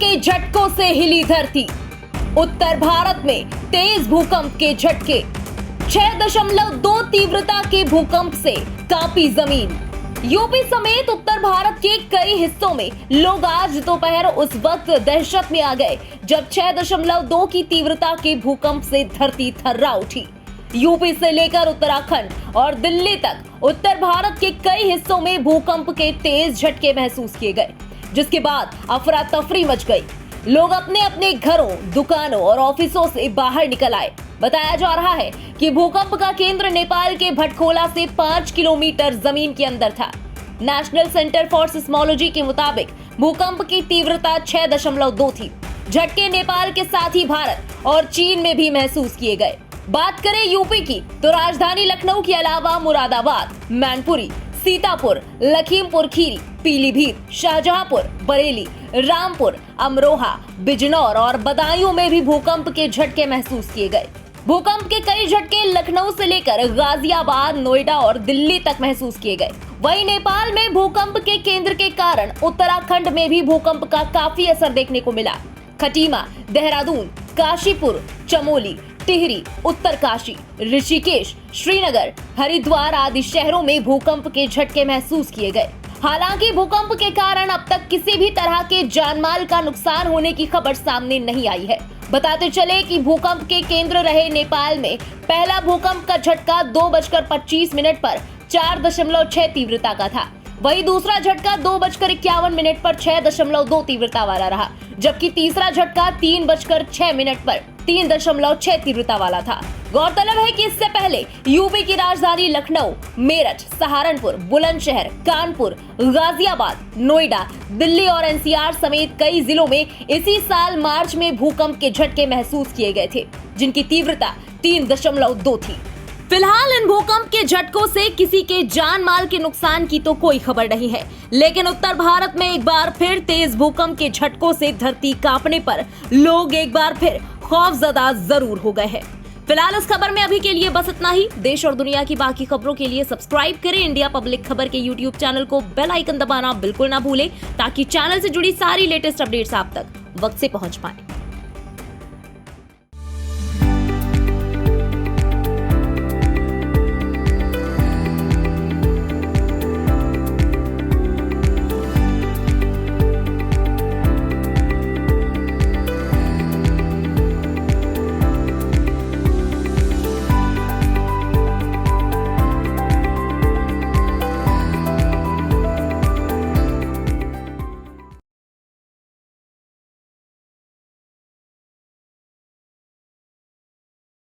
के झटकों से हिली धरती। उत्तर भारत में तेज भूकंप के झटके। 6.2 तीव्रता के भूकंप से कांपी जमीन। यूपी समेत उत्तर भारत के कई हिस्सों में लोग आज दोपहर उस वक्त दहशत में आ गए जब 6.2 की तीव्रता के भूकंप से धरती थर्रा उठी। यूपी से लेकर उत्तराखंड और दिल्ली तक उत्तर भारत के कई हिस्सों में भूकंप के तेज झटके महसूस किए गए, जिसके बाद अफरा तफरी मच गई। लोग अपने अपने घरों, दुकानों और ऑफिसों से बाहर निकल आए। बताया जा रहा है कि भूकंप का केंद्र नेपाल के भटखोला से 5 किलोमीटर जमीन के अंदर था। नेशनल सेंटर फॉर सिस्मोलॉजी के मुताबिक भूकंप की तीव्रता 6.2 थी। झटके नेपाल के साथ ही भारत और चीन में भी महसूस किए गए। बात करें यूपी की तो राजधानी लखनऊ के अलावा मुरादाबाद, मैनपुरी, सीतापुर, लखीमपुर खीरी, पीलीभीत, शाहजहांपुर, बरेली, रामपुर, अमरोहा, बिजनौर और बदायूं में भी भूकंप के झटके महसूस किए गए। भूकंप के कई झटके लखनऊ से लेकर गाजियाबाद, नोएडा और दिल्ली तक महसूस किए गए। वहीं नेपाल में भूकंप के केंद्र के कारण उत्तराखंड में भी भूकंप का काफी असर देखने को मिला। खटीमा, देहरादून, काशीपुर, चमोली, टिहरी, उत्तरकाशी, ऋषिकेश, श्रीनगर, हरिद्वार आदि शहरों में भूकंप के झटके महसूस किए गए। हालांकि भूकंप के कारण अब तक किसी भी तरह के जानमाल का नुकसान होने की खबर सामने नहीं आई है। बताते चले कि भूकंप के केंद्र रहे नेपाल में पहला भूकंप का झटका 2:25 पर 4.6 तीव्रता का था। वहीं दूसरा झटका 2:51 पर 6.2 तीव्रता वाला रहा, जबकि तीसरा झटका 3:06 पर 3.6 तीव्रता वाला था। गौरतलब है कि इससे पहले यूपी की राजधानी लखनऊ, मेरठ, सहारनपुर, बुलंदशहर, कानपुर, गाजियाबाद, नोएडा, दिल्ली और एनसीआर समेत कई जिलों में इसी साल मार्च में भूकंप के झटके महसूस किए गए थे, जिनकी तीव्रता 3.2 थी। फिलहाल इन भूकंप के झटकों से किसी के जान माल के नुकसान की तो कोई खबर नहीं है, लेकिन उत्तर भारत में एक बार फिर तेज भूकंप के झटकों से धरती कांपने पर लोग एक बार फिर खौफजदा जरूर हो गए हैं। फिलहाल इस खबर में अभी के लिए बस इतना ही। देश और दुनिया की बाकी खबरों के लिए सब्सक्राइब करें इंडिया पब्लिक खबर के यूट्यूब चैनल को। बेल आइकन दबाना बिल्कुल ना भूलें ताकि चैनल से जुड़ी सारी लेटेस्ट अपडेट्स आप तक वक्त से पहुंच पाए।